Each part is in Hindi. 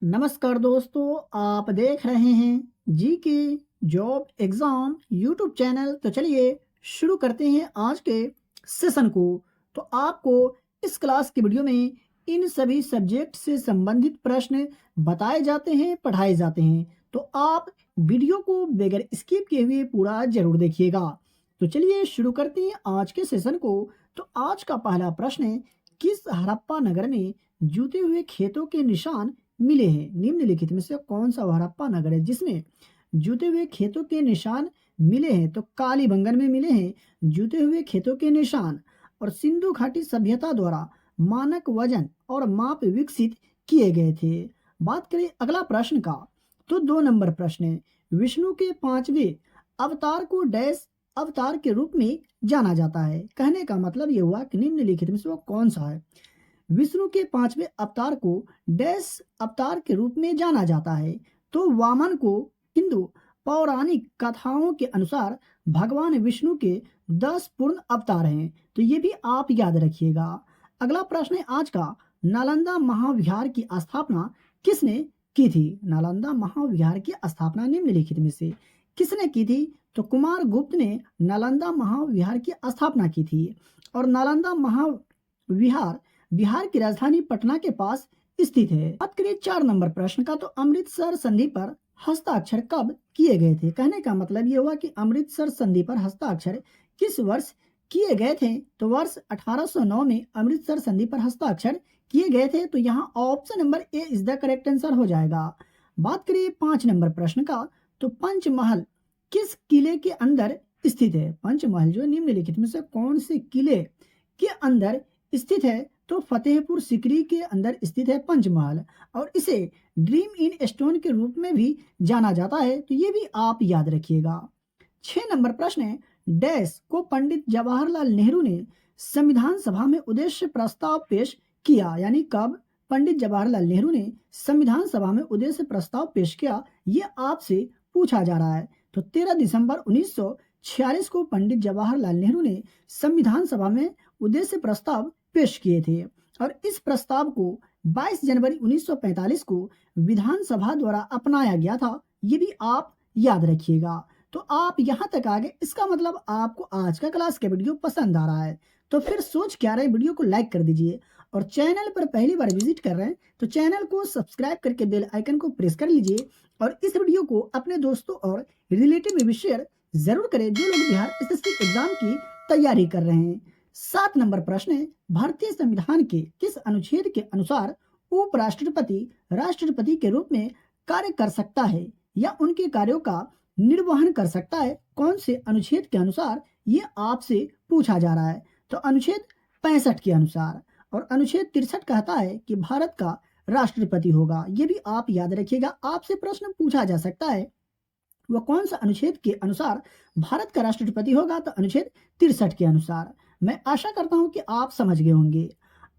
नमस्कार दोस्तों, आप देख रहे हैं जी के जॉब एग्ज़ाम यूट्यूब चैनल। तो चलिए शुरू करते हैं आज के सेशन को। तो आपको इस क्लास की वीडियो में इन सभी सब्जेक्ट से संबंधित प्रश्न बताए जाते हैं, पढ़ाए जाते हैं। तो आप वीडियो को बगैर स्किप किए हुए पूरा ज़रूर देखिएगा। तो चलिए शुरू करते हैं आज के सेशन को। तो आज का पहला प्रश्न है, किस हड़प्पा नगर में जूते हुए खेतों के निशान मिले हैं? निम्नलिखित में से कौन सा हड़प्पा नगर है जिसमें जूते हुए खेतों के निशान मिले हैं? तो कालीबंगन में मिले हैं जूते हुए खेतों के निशान। और सिंधु घाटी सभ्यता द्वारा मानक वजन और माप विकसित किए गए थे। बात करें अगला प्रश्न का, तो 2 नंबर प्रश्न है, विष्णु के 5वें अवतार को डैश अवतार के रूप में जाना जाता है? कहने का मतलब यह हुआ कि निम्नलिखित में से वो कौन सा है? विष्णु के 5वें अवतार को डैश अवतार के रूप में जाना जाता है? तो वामन को हिंदू पौराणिक कथाओं के अनुसार भगवान विष्णु के 10 पूर्ण अवतार हैं। तो ये भी आप याद रखिएगा। अगला प्रश्न है आज का, नालंदा महाविहार की स्थापना किसने की थी? नालंदा महाविहार की स्थापना निम्नलिखित में से किसने की थी? तो कुमार गुप्त ने नालंदा महाविहार की स्थापना की थी। और नालंदा महाविहार बिहार की राजधानी पटना के पास स्थित है। बात करिए 4 नंबर प्रश्न का, तो अमृतसर संधि पर हस्ताक्षर कब किए गए थे? कहने का मतलब ये हुआ कि अमृतसर संधि पर हस्ताक्षर किस वर्ष किए गए थे? तो वर्ष 1809 में अमृतसर संधि पर हस्ताक्षर किए गए थे। तो यहाँ option number A is the correct answer हो जाएगा। बात करिए 5 नंबर प्रश्न का, तो पंचमहल किस किले के अंदर स्थित है? पंचमहल जो निम्नलिखित में से कौन से किले के अंदर स्थित है? तो फतेहपुर सिकरी के अंदर स्थित है पंचमहल। और इसे ड्रीम इन स्टोन के रूप में भी जाना जाता है। तो ये भी आप याद रखिएगा। 6 नंबर प्रश्न है, डैश को पंडित जवाहरलाल नेहरू ने संविधान सभा में उद्देश्य प्रस्ताव पेश किया? यानी कब पंडित जवाहरलाल नेहरू ने संविधान सभा में उद्देश्य प्रस्ताव पेश किया, ये आपसे पूछा जा रहा है। तो 13 दिसंबर 1946 को पंडित जवाहरलाल नेहरू ने संविधान सभा में उद्देश्य प्रस्ताव पेश किए थे। और इस प्रस्ताव को 22 जनवरी 1945 को विधानसभा द्वारा अपनाया गया था। ये भी आप याद रखिएगा। तो आप यहाँ तक आ गए, इसका मतलब आपको आज का क्लास का वीडियो पसंद आ रहा है। तो फिर सोच क्या रहे, वीडियो को लाइक कर दीजिए। और चैनल पर पहली बार विजिट कर रहे हैं तो चैनल को सब्सक्राइब करके बेल आइकन को प्रेस कर लीजिए। और इस वीडियो को अपने दोस्तों और रिलेटिव में भी शेयर जरूर करें जो लोग बिहार एसएससी एग्जाम की तैयारी कर रहे हैं। 7 नंबर प्रश्न है, भारतीय संविधान के किस अनुच्छेद के अनुसार उपराष्ट्रपति राष्ट्रपति के रूप में कार्य कर सकता है या उनके कार्यों का निर्वहन कर सकता है? कौन से अनुच्छेद के अनुसार ये आपसे पूछा जा रहा है? तो अनुच्छेद 65 के अनुसार। और अनुच्छेद 63 कहता है कि भारत का राष्ट्रपति होगा। ये भी आप याद रखिएगा, आपसे प्रश्न पूछा जा सकता है। वह कौन सा अनुच्छेद के अनुसार भारत का राष्ट्रपति होगा? तो अनुच्छेद 63 के अनुसार। मैं आशा करता हूं कि आप समझ गए होंगे।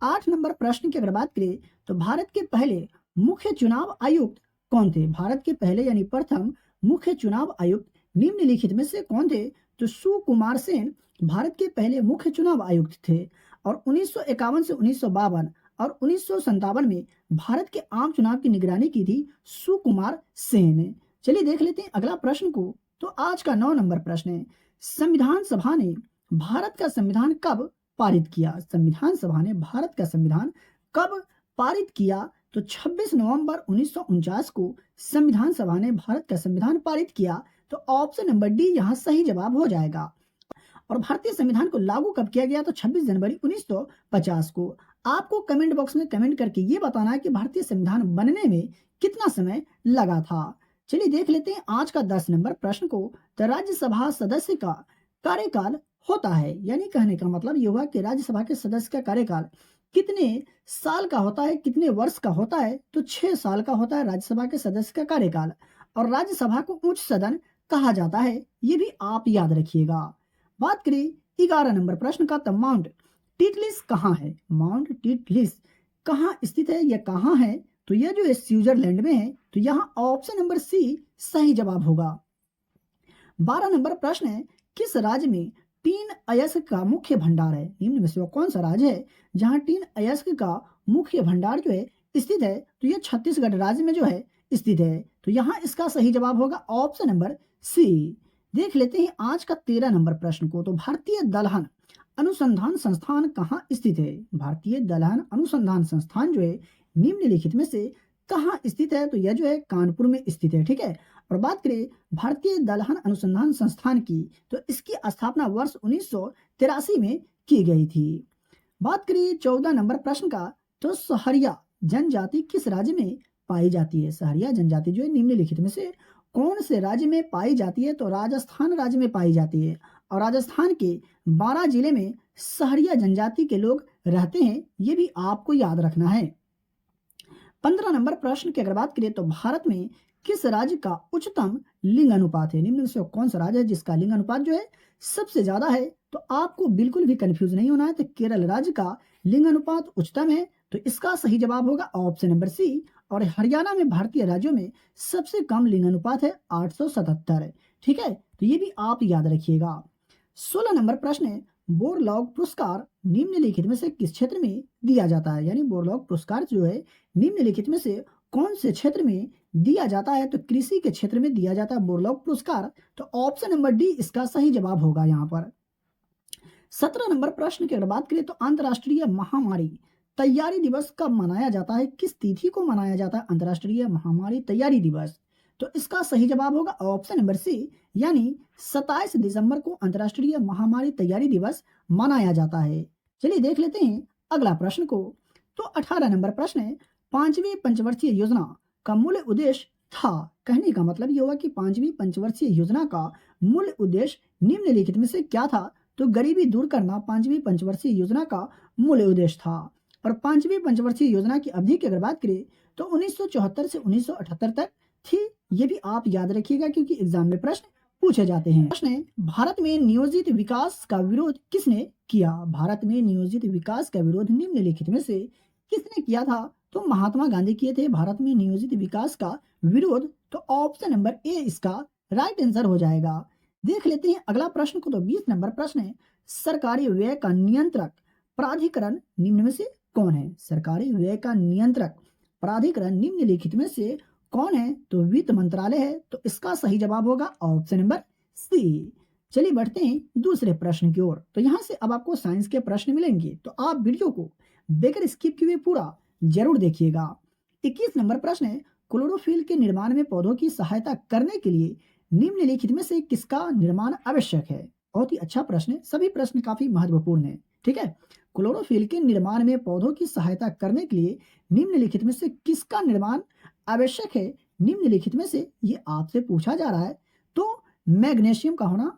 8 नंबर प्रश्न की अगर बात करें तो भारत के पहले मुख्य चुनाव आयुक्त कौन थे? भारत के पहले यानी प्रथम मुख्य चुनाव आयुक्त निम्नलिखित में से कौन थे? तो सुकुमार सेन भारत के पहले मुख्य चुनाव आयुक्त थे। और 1951 से 1952 और 1957 में भारत के आम चुनाव की निगरानी की थी सुकुमार सेन ने। चलिए देख लेते हैं अगला प्रश्न को। तो आज का 9 नंबर प्रश्न है, संविधान सभा ने भारत का संविधान कब पारित किया? संविधान सभा ने भारत का संविधान कब पारित किया? तो 26 नवंबर 1949 को संविधान सभा ने भारत का संविधान पारित किया। तो ऑप्शन नंबर डी यहाँ सही जवाब हो जाएगा। और भारतीय संविधान को लागू कब किया गया? तो 26 जनवरी 1950 को। आपको कमेंट बॉक्स में कमेंट करके ये बताना है कि भारतीय संविधान बनने में कितना समय लगा था। चलिए देख लेते हैं आज का 10 नंबर प्रश्न को। तो राज्यसभा सदस्य का कार्यकाल होता है, यानी कहने का मतलब ये हुआ कि राज्यसभा के सदस्य का कार्यकाल कितने साल का होता है, कितने वर्ष का होता है? तो 6 साल का होता है राज्यसभा के सदस्य का कार्यकाल। और राज्यसभा को उच्च सदन कहा जाता है, ये भी आप याद रखिएगा। बात करें 11 नंबर प्रश्न का, तो माउंट टिटलिस कहाँ है? माउंट टिटलिस कहाँ स्थित है, यह कहाँ है? तो यह जो है स्विट्जरलैंड में है। तो यहाँ ऑप्शन नंबर सी सही जवाब होगा। 12 नंबर प्रश्न है, किस राज्य में टीन अयस्क का मुख्य भंडार है? निम्न में से कौन सा राज्य है जहाँ टीन अयस्क का मुख्य भंडार जो है स्थित है? तो ये छत्तीसगढ़ राज्य में जो है स्थित है। तो यहाँ इसका सही जवाब होगा ऑप्शन नंबर सी। देख लेते हैं आज का 13 नंबर प्रश्न को। तो भारतीय दलहन अनुसंधान संस्थान कहाँ स्थित है? भारतीय दलहन अनुसंधान संस्थान जो है निम्नलिखित में से कहाँ स्थित है? तो यह जो है कानपुर में स्थित है। ठीक है। और बात करें भारतीय दलहन अनुसंधान संस्थान की, तो इसकी स्थापना वर्ष 1983 में की गई थी। बात करिए 14 नंबर प्रश्न का, तो सहरिया जनजाति किस राज्य में पाई जाती है? सहरिया जनजाति जो है निम्नलिखित में से कौन से राज्य में पाई जाती है? तो राजस्थान राज्य में पाई जाती है। और राजस्थान के 12 जिले में सहरिया जनजाति के लोग रहते हैं, ये भी आपको याद रखना है। 15 नंबर प्रश्न की अगर बात करें तो भारत में किस राज्य का उच्चतम लिंग अनुपात है? निम्न में से कौन सा राज्य है जिसका लिंग अनुपात जो है सबसे ज्यादा है? तो आपको बिल्कुल भी कंफ्यूज नहीं होना है। तो केरल राज्य का लिंग अनुपात उच्चतम है। तो इसका सही जवाब होगा ऑप्शन नंबर सी। और हरियाणा में भारतीय राज्यों में सबसे कम लिंग अनुपात है 877। ठीक है, तो ये भी आप याद रखिएगा। 16 नंबर प्रश्न है, बोरलॉग पुरस्कार निम्नलिखित में से किस क्षेत्र में दिया जाता है? यानी बोरलॉग पुरस्कार जो है निम्नलिखित में से कौन से क्षेत्र में दिया जाता है? तो कृषि के क्षेत्र में दिया जाता है बोरलॉग पुरस्कार। तो ऑप्शन नंबर डी इसका सही जवाब होगा यहाँ पर। 17 नंबर प्रश्न की अगर बात करें तो अंतर्राष्ट्रीय महामारी तैयारी दिवस कब मनाया जाता है? किस तिथि को मनाया जाता है अंतर्राष्ट्रीय महामारी तैयारी दिवस? तो इसका सही जवाब होगा ऑप्शन नंबर सी, यानी 27 दिसंबर को अंतर्राष्ट्रीय महामारी तैयारी दिवस मनाया जाता है। चलिए देख लेते हैं अगला प्रश्न को। तो 18 नंबर प्रश्न है, पांचवी पंचवर्षीय योजना का मूल उद्देश्य था। कहने का मतलब ये होगा कि पांचवी पंचवर्षीय योजना का मूल उद्देश्य निम्नलिखित में से क्या था? तो गरीबी दूर करना पांचवी पंचवर्षीय योजना का मूल उद्देश्य था। और पांचवी पंचवर्षीय योजना की अवधि की अगर बात करें तो 1974 से 1978 तक थी। ये भी आप याद रखिएगा क्योंकि एग्जाम में प्रश्न पूछे जाते हैं। प्रश्न है, भारत में नियोजित विकास का विरोध किसने किया? भारत में नियोजित विकास का विरोध निम्नलिखित में से किसने किया था? तो महात्मा गांधी किए थे भारत में नियोजित विकास का विरोध। तो ऑप्शन नंबर ए इसका राइट आंसर हो जाएगा। देख लेते हैं अगला प्रश्न को। तो 20 नंबर प्रश्न है, सरकारी व्यय का नियंत्रक प्राधिकरण निम्न में से कौन है? सरकारी व्यय का नियंत्रक प्राधिकरण निम्नलिखित में से कौन है? तो वित्त मंत्रालय है। तो इसका सही जवाब होगा ऑप्शन नंबर सी। चलिए बढ़ते हैं दूसरे प्रश्न की ओर। तो यहां से अब आपको साइंस के प्रश्न मिलेंगे, तो आप वीडियो को बगैर स्किप किए पूरा जरूर देखिएगा। 21 नंबर प्रश्न है, क्लोरोफिल के निर्माण में पौधों की सहायता करने के लिए निम्नलिखित में से किसका निर्माण आवश्यक है? बहुत ही अच्छा प्रश्न है, सभी प्रश्न काफी महत्वपूर्ण है। ठीक है, क्लोरोफिल के निर्माण में पौधों की सहायता करने के लिए निम्नलिखित में से किसका निर्माण आवश्यक है? निम्नलिखित में से ये आपसे पूछा जा रहा है। तो मैग्नीशियम का होना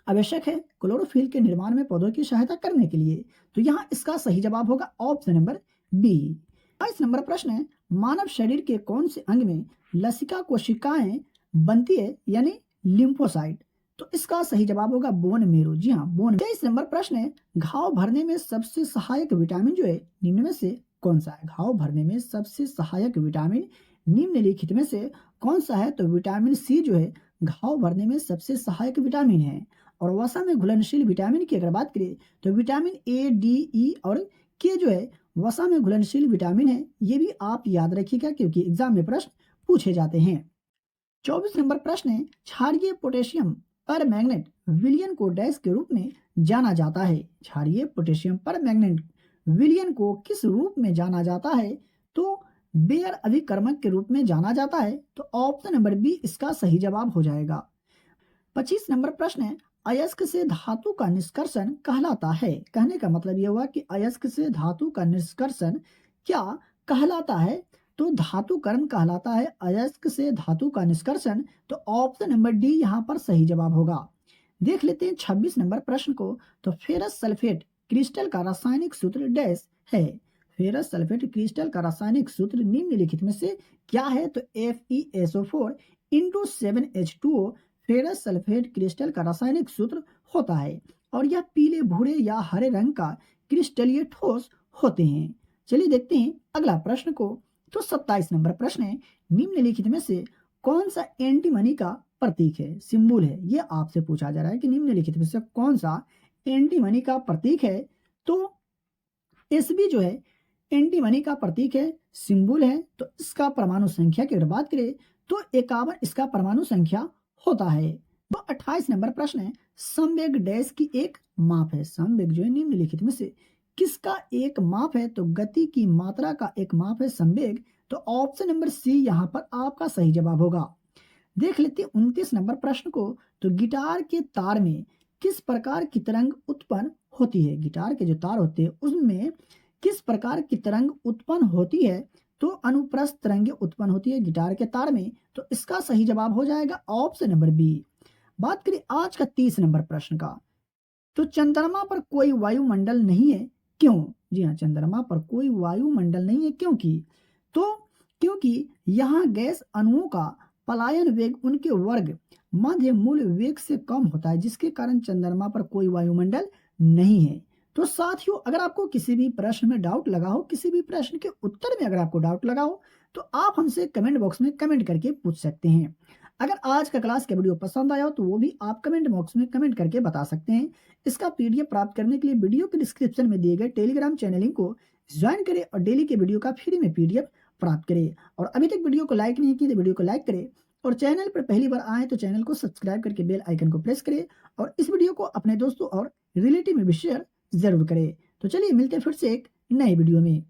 आवश्यक है क्लोरोफिल के निर्माण में पौधों की सहायता करने के लिए। तो यहाँ इसका सही जवाब होगा ऑप्शन नंबर बी। 22 नंबर प्रश्न है, मानव शरीर के कौन से अंग में लसिका कोशिकाएं बनती है यानी लिम्फोसाइट? तो इसका सही जवाब होगा बोन मेरो। जी हाँ, बोन। 23 नंबर प्रश्न है, घाव भरने में सबसे सहायक विटामिन जो है निम्न में से कौन सा है? घाव भरने में सबसे सहायक विटामिन निम्नलिखित में से कौन सा है? तो विटामिन सी जो है घाव भरने में सबसे सहायक विटामिन है। और वसा में घुलनशील विटामिन की अगर बात करें तो विटामिन ए, डी, ई और के जो है वसा में घुलनशील विटामिन है। ये भी आप याद रखिएगा क्योंकि एग्जाम में प्रश्न पूछे जाते हैं। 24 नंबर प्रश्न है, क्षारीय पोटेशियम पर मैग्नेट विलियन को डैश के रूप में जाना जाता है? क्षारीय पोटेशियम पर मैग्नेट विलियन को किस रूप में जाना जाता है? तो बेयर अभिकर्मक के रूप में जाना जाता है। तो ऑप्शन नंबर बी इसका सही जवाब हो जाएगा। 25 नंबर प्रश्न है, अयस्क से धातु का निष्कर्षण कहलाता है। कहने का मतलब यह हुआ कि अयस्क से धातु का निष्कर्षण क्या कहलाता है? तो धातुकरण कहलाता है अयस्क से धातु का निष्कर्षण। तो ऑप्शन नंबर डी यहाँ पर सही जवाब होगा। देख लेते हैं 26 नंबर प्रश्न को। तो फेरस सल्फेट क्रिस्टल का रासायनिक सूत्र डैश है? फेरस सल्फेट क्रिस्टल का रासायनिक सूत्र निम्नलिखित में से क्या है? तो FeSO4 × 7H2O ferrous sulphate crystal का रासायनिक सूत्र होता है और यह पीले, भूरे या हरे रंग का क्रिस्टलीय ठोस होते हैं। चलिए देखते हैं अगला प्रश्न को। तो 27 नंबर प्रश्न है, निम्नलिखित में से कौन सा एंटीमनी का प्रतीक है? सिंबल है। यह आपसे पूछा जा रहा है कि निम्नलिखित में से कौन सा एंटीमनी का प्रतीक है? तो एसबी जो है एंटीमनी का प्रतीक है, सिंबल है, तो इसका परमाणु संख्या की अगर बात करें तो 51 इसका परमाणु संख्या होता है। तो 28 नंबर प्रश्न है, संवेग डैश की एक माप है। संवेग जो है निम्नलिखित में से किसका एक माप है? तो गति की मात्रा का एक माप है संवेग। तो ऑप्शन नंबर सी यहाँ पर आपका सही जवाब होगा। देख लेते हैं 29 नंबर प्रश्न को। तो गिटार के तार में किस प्रकार की तरंग उत्पन्न होती है? गिटार के जो तार होते हैं उसमें किस प्रकार की तरंग उत्पन्न होती है? तो अनुप्रस्थ तरंगे उत्पन्न होती है गिटार के तार में। तो इसका सही जवाब हो जाएगा ऑप्शन नंबर बी। बात करें आज का 30 नंबर प्रश्न का। तो चंद्रमा पर कोई वायुमंडल नहीं है, क्यों? जी हाँ, चंद्रमा पर कोई वायुमंडल नहीं है, क्योंकि तो क्योंकि यहाँ गैस अणुओं का पलायन वेग उनके वर्ग मध्य मूल वेग से कम होता है, जिसके कारण चंद्रमा पर कोई वायुमंडल नहीं है। तो साथियों, अगर आपको किसी भी प्रश्न में डाउट लगा हो, किसी भी प्रश्न के उत्तर में अगर आपको डाउट लगा हो, तो आप हमसे कमेंट बॉक्स में कमेंट करके पूछ सकते हैं। अगर आज का क्लास का वीडियो पसंद आया हो तो वो भी आप कमेंट बॉक्स में कमेंट करके बता सकते हैं। इसका पीडीएफ प्राप्त करने के लिए वीडियो के डिस्क्रिप्शन में दिए गए टेलीग्राम चैनल लिंक को ज्वाइन करें और डेली के वीडियो का फ्री में पीडीएफ प्राप्त करें। और अभी तक वीडियो को लाइक नहीं किया तो वीडियो को लाइक करें, और चैनल पर पहली बार आए तो चैनल को सब्सक्राइब करके बेल आइकन को प्रेस करें, और इस वीडियो को अपने दोस्तों और रिलेटिव में भी शेयर जरूर करें। तो चलिए मिलते हैं फिर से एक नए वीडियो में।